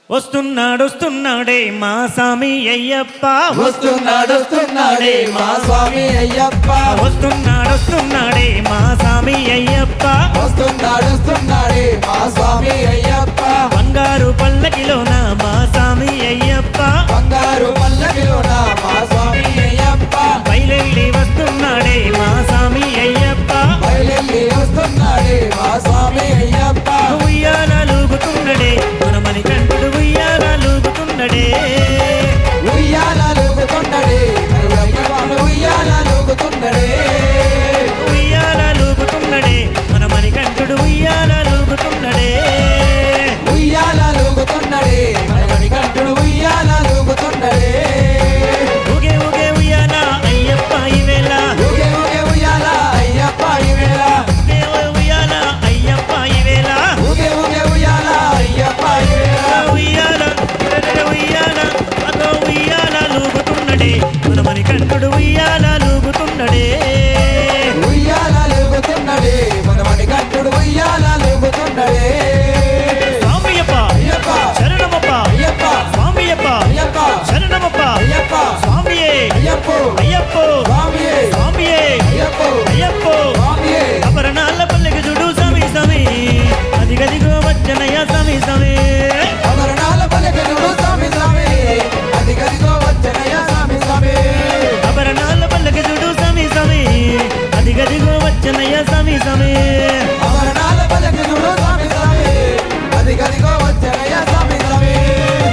వస్తున్నాడే మా స్వామి అయ్యప్ప వస్తున్నాడే మా స్వామి అయ్యప్ప వస్తున్నాడే మా స్వామి అయ్యప్ప వస్తున్నాడే మా స్వామి అయ్యప్ప బంగారు పల్లకిలోన మా స్వామి అయ్యప్ప బంగారు పల్లకిలోన మా స్వామి అయ్యప్ప బయలెల్లి వస్తున్నాడే మా స్వామి అయ్యప్ప బయలెల్లి వస్తున్నాడే మా స్వామి అయ్యప్ప ఉయ్యాలూగుతున్నడే మనమని కంటుడు ఉయ్యాలూగుతున్నడే ఉయ్యాలూగుతున్నడే ఉయ్యాలూగుతున్నడే ఉయ్యాలూగుతున్నడే మనమని కంటుడు ఉయ్యాలూగుతున్నడే ఉయ్యాలూగుతున్నడే మనమని కంటుడు ఉయ్యాలూగుతున్నడే ఊగే ఊగే ఉయ్యాల అయ్యప్ప ఈవేళ ఊగే ఊగే ఉయ్యాల అయ్యప్ప ఈవేళ ఊగే ఉయ్యాల అయ్యప్ప ఈవేళ ఊగే ఊగే ఉయ్యాల అయ్యప్ప ఈవేళ ఉయ్యాల ఉయ్యాల అదో ఉయ్యాలూగుతున్నడే మనమని కంటుడు ఉయ్యాలూగుతున్నడే ఉయ్యాలూగుతున్నడే మనమని కంటుడు ఉయ్యాలూగుతున్నడే స్వామియప్ప అయ్యప్ప శరణమప్ప అయ్యప్ప స్వామియప్ప అయ్యప్ప శరణమప్ప అయ్యప్ప స్వామియే అయ్యప్ప అయ్యప్పో స్వామియే స్వామియే అయ్యప్ప అయ్యప్పో స్వామియే అపరణాల పల్లెకి చూడు సమీ సమీ అది గదిగో వచ్చనయ్య సమీ సమీ అమరణాల పలకనుడు స్వామి స్వామి అది గదిగో వచ్చనయ్య స్వామి స్వామి అపరణాల పల్లెకి చూడు సమీ సమీ అది గదిగో వచ్చనయ్య సమీ సమీ అమరణాల పలకనుడు స్వామి స్వామి అది గదిగో వచ్చనయ్య స్వామి స్వామి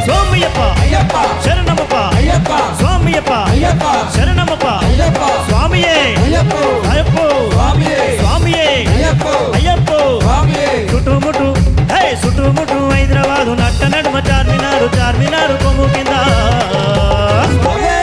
స్వామియప్ప అయ్యప్ప శరణమప్ప అయ్యప్ప స్వామియప్ప అయ్యప్ప శరణమప్ప అయ్యప్ప స్వామియే అయ్యప్ప అయ్యప్పో స్వామియే స్వామియే అయ్యప్ప అయ్యప్పో స్వామియే చుట్టుముట్టు హే చుట్టుముట్టు హైదరాబాదు నట్ట నడుమ చార్మినారు కొమ్ము కింద స్వామియే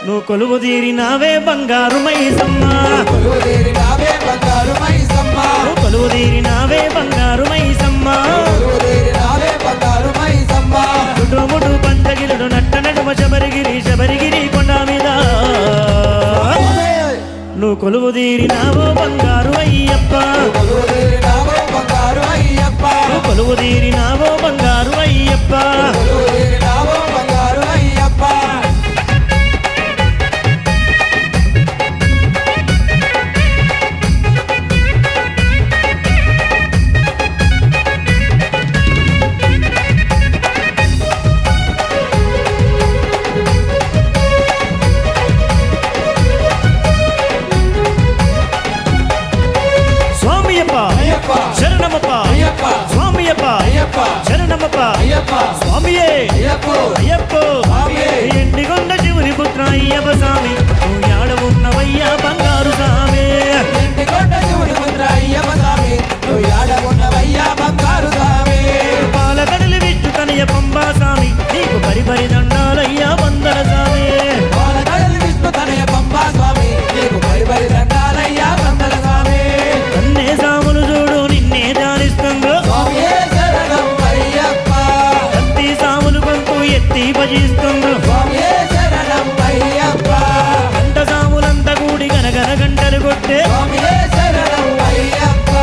నువ్వు కొలువు తీరినావే బంగారు మైసమ్మ కొలువుదేరి నావే బంగారు మైసమ్మ నువ్వు కొలువు తీరినావే బంగారు మైసమ్మ కొలువుదేరి నావే బంగారు మైసమ్మ చుట్టుముట్టు పంచగిలుడు నట్ట నడుమ శబరిగిరి కొండ మీద నువ్వు కొలువు తీరినావో బంగారు అయ్యప్ప కొలువుదేరి నావే బంగారు అయ్యప్ప నువ్వు కొలువు తీరినావో బంగారు అయ్యప్ప కొలువుదేరి నావే బంగారు అయ్యప్ప స్వామియప్ప అయ్యప్ప శరణమప్ప అయ్యప్ప స్వామియప్ప అయ్యప్ప శరణమప్ప అయ్యప్ప స్వామియే అయ్యప్ప అయ్యప్పో స్వామియే ఎండిగొండ శివుని పుత్ర అయ్యప్ప స్వామి నువ్వు యాడ ఉన్నవయ్యా బంగారు స్వామి ఇంటికొండ శివుడి ముద్ర అయ్యప్ప స్వామి నువ్వు యాడ ఉన్నవయ్యా బంగారు స్వామి పాలకడలి విష్ణు కనయ పంబా స్వామి నీకు పరిపరి దండాలయ్యా వందల స్వామి పాలకడలి విష్ణు తనయ పంబా స్వామి నీకు పరిపరి దండాలయ్యా వందల స్వామి అన్నే సాములు చూడు నిన్నే ధ్యానిస్తుందో స్వామియే శరణం అయ్యప్ప కత్తి సాములు గొంతు ఎత్తి భజిస్తుందో స్వామియే శరణం అయ్యప్ప గంట సాములంతా కూడి గనగన గంటలు కొట్టే స్వామియే శరణం అయ్యప్ప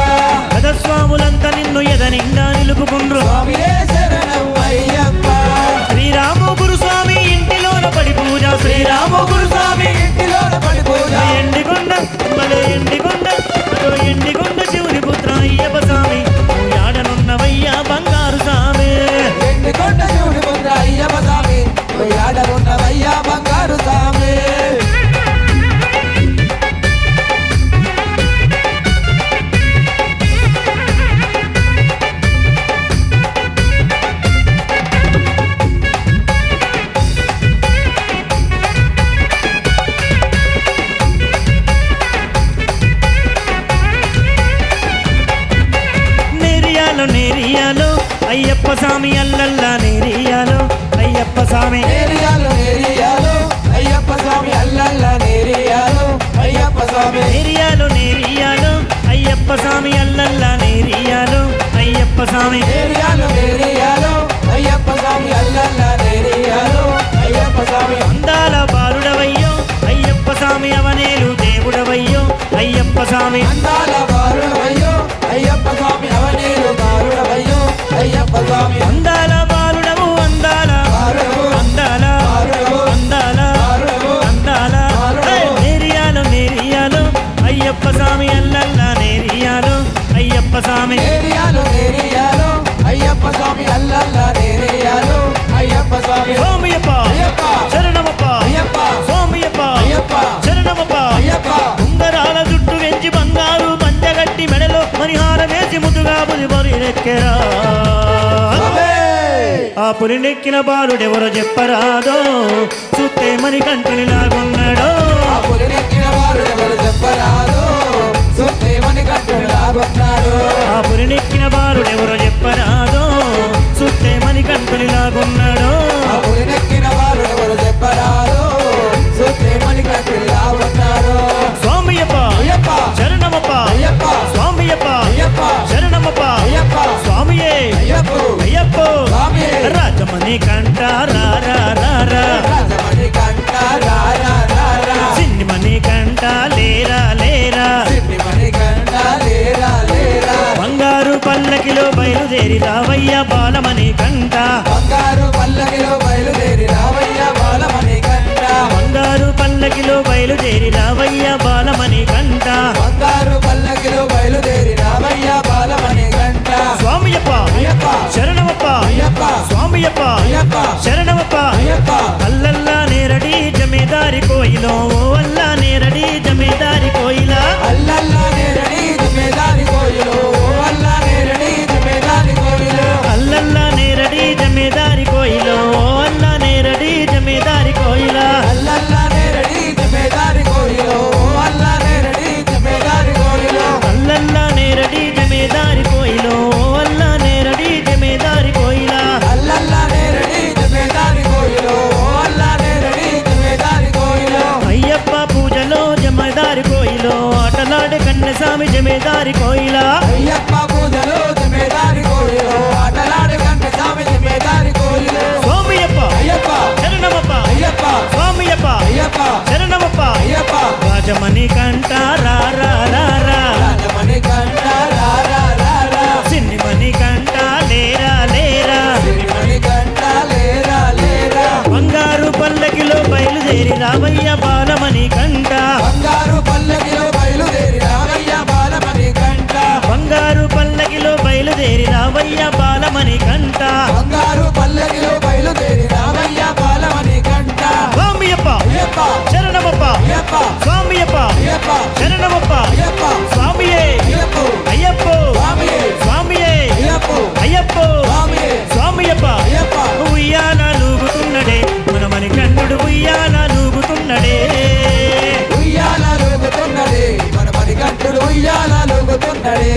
గదస్వాములంతా నిన్ను ఎదనిండా నిలుపుకుండ్రు స్వామియే శరణం అయ్యప్ప శ్రీరాము గురుస్వామి ఇంటిలోన పడి పూజ శ్రీరామ గురుస్వామి ఇంటిలోన పడి పూజ ఎండికొండ భలే ఎండికొండ అదో ఎండికొండ శివుని పుత్ర అయ్యప్ప స్వామి నువ్వు యాడనున్నవయ్యా బంగారు స్వామి ఎండికొండ శివుడి ముద్ర అయ్యప్ప స్వామి నువ్వు యాడ ఉన్నవయ్యా బంగారు స్వామి నేరియాలో అయ్యప్ప స్వామి అల్లల్లా నేరియాలో అయ్యప్ప స్వామి నేరియాలు నేరియాలు అయ్యప్ప స్వామి అల్లల్ల నేరియాలు అయ్యప్ప స్వామి నేరియాలో అయ్యప్ప స్వామి అల్లల్లా నేరియాలో అయ్యప్ప స్వామి నేరియాలు నేరియాలు అయ్యప్ప స్వామి అల్లల్ల నేరియాలు అయ్యప్ప స్వామి అందాల బాలుడవయ్యో అయ్యప్ప స్వామి అవనేలు దేవుడవయ్యో అయ్యప్ప స్వామి అందాల బారుడవయ్యో అయ్యప్ప స్వామి అవనేలు బారుడవయ్యో అయ్యప్ప స్వామి అందాల బాలుడవు పులినెక్కెరా ఆ పులినెక్కిన బాలుడెవరో చెప్పరాదో చూస్తే మని కంటునిలాగున్నాడో ఆ పులినెక్కిన బాలుడెవరో చెప్పరాదో చూస్తే మని కంటునిలాగున్నాడో ఆ పులినెక్కిన బాలుడెవరో చెప్పరాదో చూస్తే మని కంటునిలాగున్నాడో ఆ పులినెక్కిన బాలుడెవరో చెప్పరాదో చూస్తే మని కంటునిలాగున్నాడో స్వామియప్ప అయ్యప్ప శరణమప్ప అయ్యప్ప స్వామియప్ప అయ్యప్ప శరణమప్ప అయ్యప్ప స్వామియే అయ్యప్ప అయ్యప్పో స్వామియే రాజమణి కంట రారా రారా రాజమణి కంట రారా రారా సిన్నిమణి కంట లేరా లేరా సిద్ధిమణి కంట లేరా లేరా బంగారు పల్లకిలో బయలుదేరి రావయ్య బాలమణి కంట బంగారు పల్లకిలో బయలుదేరి రావయ్య బాలమణి కంట బంగారు పల్లకిలో బయలుదేరి రావయ్య బాలమణి కంట బంగారు పల్లకిలో బయలుదేరి రావయ్య బాలమణి కంట స్వామియప్ప అయ్యప్ప శరణమప్ప అయ్యప్ప స్వామియప్ప అయ్యప్ప శరణమప్ప అయ్యప్ప అల్లల్లా నేరడి జమీదారి కోయిలో ఓ అల్లా నేరడి జమీదారి కోయిలా అల్లల్లా నేరడి జమేదారి కోయిలో అల్లా నేరడి జమేదారి కోయిలో అల్లల్లా నేరడి జమీదారి కోయిలో ఓ అల్లా నేరడి జమీదారి కోయిలా అల్లల్లా నేరడి జమేదారి కోయిలో అల్లా నేరడి జమేదారి కోయిలో అల్లల్లా నేరడి జమీదారి కోయిలో ఓ అల్లా నేరడి జమీదారి కోయిలా అల్లల్లా నేరడి జమేదారి కోయిలో అల్లా నేరడి జమేదారి కోయిలో అయ్యప్ప పూజలో జమీదారి కోయిలో ఆటలాడే కన్నెస్వామి జమీదారి కోయిలా అయ్యప్ప పూజలో జమేదారి కోయిలో ఆటలాడే కంటే స్వామి జమేదారి కోయిలో స్వామియప్ప అయ్యప్ప శరణమప్ప అయ్యప్ప స్వామియప్ప అయ్యప్ప శరణమప్ప అయ్యప్ప రాజమణి కంట రారా రారా రాజమణి కంట రారా రారా సిన్నిమణి కంట లేరా లేరా సిరిమణి కంట లేరా లేరా బంగారు పల్లకిలో బయలుదేరి రావయ్య బాలమణి కంట బంగారు పల్లకిలో బయలుదేరి రావయ్య బాలమణి కంట బంగారు పల్లకిలో బయలుదేరి రావయ్య బాలమణి కంట బంగారు పల్లకిలో బయలుదేరి రావయ్య బాలమణి కంట స్వామియప్ప అయ్యప్ప శరణమప్ప అయ్యప్ప స్వామియప్ప అయ్యప్ప శరణమప్ప అయ్యప్ప స్వామియే అయ్యప్ప అయ్యప్పో స్వామియే స్వామియే అయ్యప్ప అయ్యప్పో స్వామియే స్వామియప్ప అయ్యప్ప ఉయ్యాల లూగుతున్నడే మనమని కంటుడు ఉయ్యాల లూగుతున్నడే ఉయ్యాల లూగుతున్నడే మన మరి కంటుడు ఉయ్యాల లూగుతున్నడే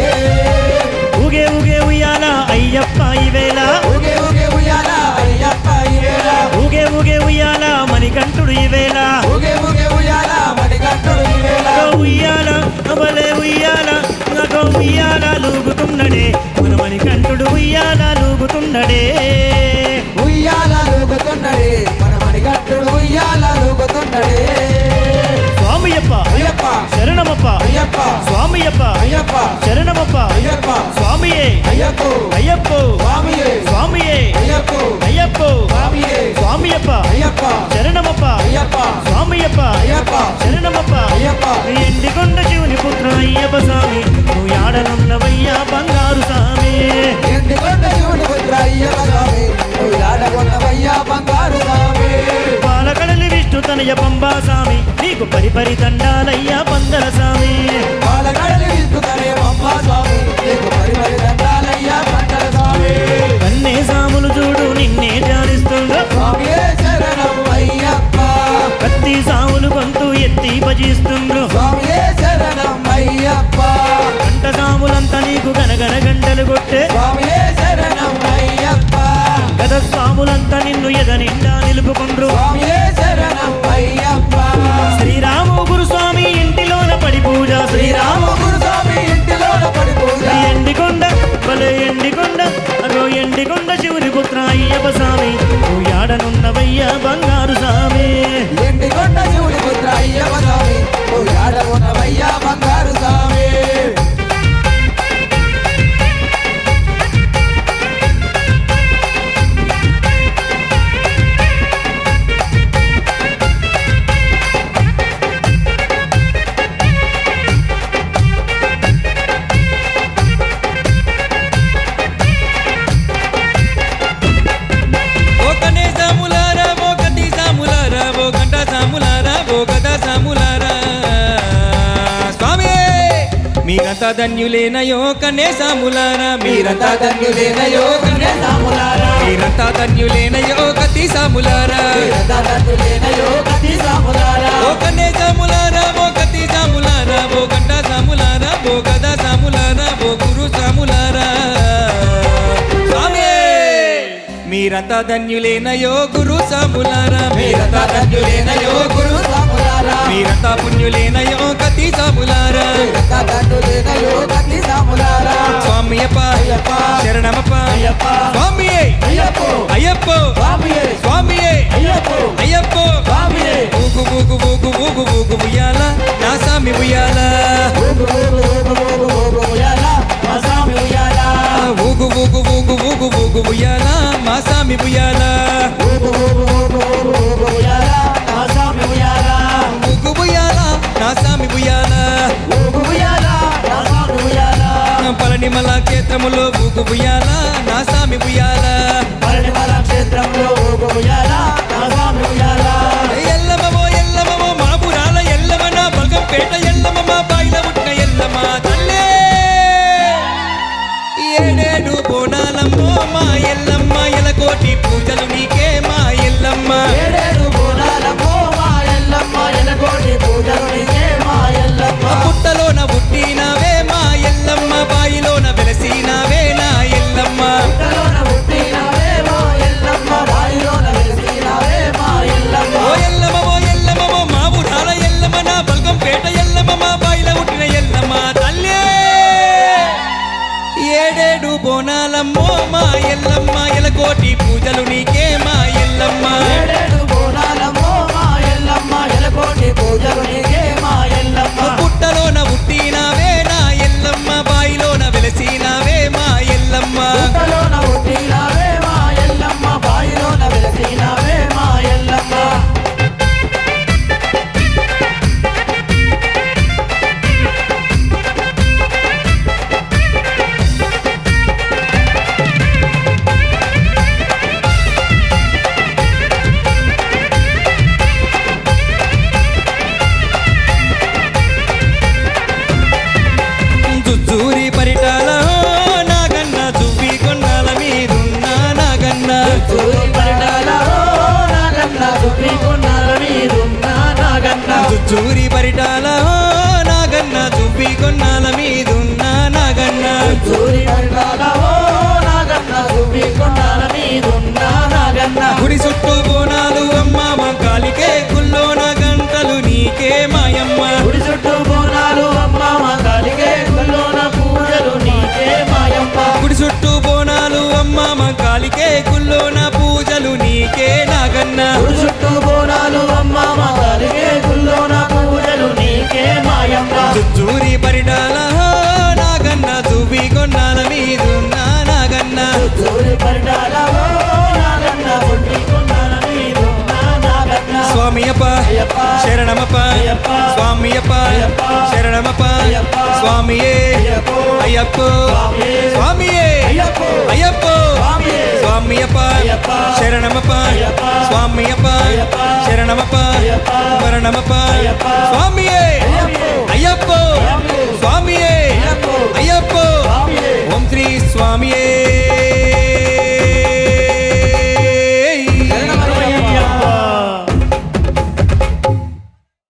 ఊగే ఊగే ఉయ్యాల అయ్యప్ప ఈవేళ ఊగే ఊగే ఉయ్యాల అయ్యప్ప ఈవేళ ఊగే ఊగే ఉయ్యాల మణికంఠుడు ఈవేళ ఊగే ఊగే ఉయ్యాల మరి కంటుడు ఈవేళ ఉయ్యాల అబలే ఉయ్యాల నాకు ఉయ్యాల లూగుతున్నడే మన మణికంఠుడు ఉయ్యాల లూగుతున్నడే ఉయ్యాల లూగుతున్నడే మన మరి కంటుడు ఉయ్యాల లూగుతున్నడే స్వామియప్ప అయ్యప్ప శరణమప్ప అయ్యప్ప స్వామియప్ప అయ్యప్ప శరణమప్ప అయ్యప్ప స్వామియే అయ్యప్ప అయ్యప్పో స్వామియే స్వామియే అయ్యప్ప అయ్యప్పో స్వామియే స్వామియప్ప అయ్యప్ప శరణమప్ప అయ్యప్ప స్వామియప్ప అయ్యప్ప శరణమప్ప అయ్యప్ప ఎండికొండ శివుని పుత్ర అయ్యప్ప స్వామి నువ్వు ఆడనున్నవయ్యా బంగారు స్వామి ఎండికొండ శివుని పుత్ర అయ్యప్ప స్వామి నువ్వు ఆడగొన్నవయ్యా బంగారు స్వామి పాలకడలి విష్ణు తనయ పంబా స్వామి నీకు పరిపరి దండాలయ్యా పందల స్వామి పాలగడలి విష్ణుతనే పంపా స్వామి నీకు పరిమళ దండాలయ్యా పంటల స్వామి కన్నే సాములు చూడు నిన్నే ధ్యానిస్తుండ్రు స్వామియే శరణం అయ్యప్ప కత్తి సాములు గొంతు ఎత్తి భజిస్తుండ్రు స్వామియే శరణం అయ్యప్ప గంట సాములంతా నీకు గనగన గంటలు కొట్టే స్వామియే శరణం అయ్యప్ప గద స్వాములంతా నిన్ను ఎద నిండా నిలుపుకుండ్రు స్వామియే శరణం అయ్యప్ప శ్రీరాము గురుస్వామి ఇంటిలోన పడి పూజ శ్రీరామ శ్రీరామ గురుస్వామి ఇంటిలోన పడి పూజ ఎండికొండ భలే ఎండికొండ అగో ఎండికొండ శివుని పుత్ర అయ్యప్ప స్వామి నువ్వు ఆడనున్నవయ్యా బంగారు స్వామి ఎండికొండ శివుని పుత్ర అయ్యప్ప స్వామి నువ్వు ఆడగొన్నవయ్యా బంగారు స్వామి ఒక నిజములారా ఒకటి మీరంతా ధన్యులేనయో కన్నేసాములారా మీరంతా ధన్యులేనయో కన్యసాములారా మీరంతా ధన్యులేనయో కతీసాములారా మీరంతా ధన్యులేనయో కన్యసాములారా ఓ కన్నేసాములారా ఓ కతీసాములారా ఓ గంటా సాములారా ఓ గదా సాములారా ఓ గురు సాములారా స్వామి మీరంతా ధన్యులేనయో గురు సాములారా మీరంతా ధన్యులేనయో గురు సాములారా మీరంతా పుణ్యులేనయో కతీసాములారా మీరంతా ధన్యులేనయో కన్యసాములారా స్వామియప్ప అయ్యప్ప శరణమప్ప అయ్యప్ప స్వామియే అయ్యప్పో అయ్యప్పో స్వామియే స్వామియే అయ్యప్పో అయ్యప్పో స్వామియే ఊగు ఊగు ఊగు ఊగు ఊగు ఉయ్యాల నా సామి ఉయ్యాల ఊగు ఊగు ఊగు ఊగు ఊగు ఉయ్యాల మా స్వామి ఉయ్యాల ఊగు ఊగు ఊగు ఊగు ఊగు ఉయ్యాల మా సామి ఉయ్యాల ఊగు ఊగు ఊగు ఊగు ఊగు ఉయ్యాల మా స్వామి ఉయ్యాల ఊగు ఉయ్యాల నా సామి ఉయ్యాల ఊగు ఉయ్యాల మా స్వామి ఉయ్యాల పళనిమల క్షేత్రములో ఊగు ఉయ్యాల నా సామి ఉయ్యాల పరిమళ క్షేత్రంలో ఊగు ఉయ్యాల మా స్వామి ఉయ్యాల ఎల్లమో మా పురాల ఎల్లమ నా బల్గంపేట ఎల్లమ మా బాయిల పుట్టిన ఎల్లమ తల్లే ఏడేడు బోనాలమ్మో మా ఎల్లమ్మ ఎలకోటి పూజలు నీకే మా ఎల్లమ్మ ఏడేడు బోనాలమ్మో మా ఎల్లమ్మ ఎలకోటి పూజలు నీకే మా ఎల్లమ్మ పుట్టలోన పుట్టినవే మా ఎల్లమ్మ బాయిలోన వెలసినవే నా ఎల్లమ్మ పుట్టలోన పుట్టినవే మా ఎల్లమ్మ బావిలోన వెలిసినవే మా ఎల్లమ్మ ఓ ఎల్లమో మా ఊరాల ఎల్లమ్మ నా బల్గంపేట ఎల్లమ్మ మా బాయిల పుట్టిన ఎల్లమ్మ తల్లే ఏడేడు బోనాలమ్మో మా ఎల్లమ్మ ఎలకోటి పూజలు నీకే మా ఎల్లమ్మ ఏడేడు బోనాలమ్మో మా ఎల్లమ్మ ఎలకోటి పూజలు నీకే మా ఎల్లమ్మ పుట్టలోన పుట్టినవే నా ఎల్లమ్మ బాయిలోన వెలసినవే మా ఎల్లమ్మ పుట్టలోన పుట్టినవే మా ఎల్లమ్మ బావిలోన వెలిసినవే మా ఎల్లమ్మ జుజ్జూరి పరిటాల నాగన్న జువ్వి కొన్నాల మీదున్న నాగన్న సూరి పరిటాల నాగన్న సుబ్బి కొన్నాల మీదున్న నాగన్న జుజ్జూరి పరిటాల నాగన్న జువ్వి కొన్నాల మీదున్న నాగన్న సూరి పరిటాల నాగన్న సుబ్బి కొన్నాల మీదున్న నాగన్న గుడి చుట్టూ బోనాలు అమ్మ మంకాలికే గుల్లోన గంటలు నీకే మాయమ్మ గుడి చుట్టూ బోనాలు అమ్మ మా కాలికే గుల్లోన పూజలు నీకే మాయమ్మ గుడి చుట్టూ బోనాలు అమ్మ మంకాలికే గుల్లోన పూజలు నీకే నాగన్న గుడి చుట్టూ బోనాలు అమ్మ మా కాలికే గుల్లోన పూజలు నీకే మాయమ్మ జుజ్జూరి పరిటాల నాగన్న జువ్వి కొన్నాల మీదున్న నాగన్న సూరి పరిటాల నాగన్న సుబ్బి కొన్నాల మీదున్న నాగన్న స్వామియప్ప అయ్యప్ప శరణమప్ప అయ్యప్ప స్వామియప్ప అయ్యప్ప శరణమప్ప అయ్యప్ప స్వామియే అయ్యప్పో అయ్యప్పో స్వామియే స్వామియే అయ్యప్పో అయ్యప్పో స్వామియే స్వామియప్ప అయ్యప్ప శరణమప్ప అయ్యప్ప స్వామియప్ప అయ్యప్ప శరణమప్ప అయ్యప్ప వరణమప్ప అయ్యప్ప స్వామియే అయ్యప్పో అయ్యప్పో స్వామియే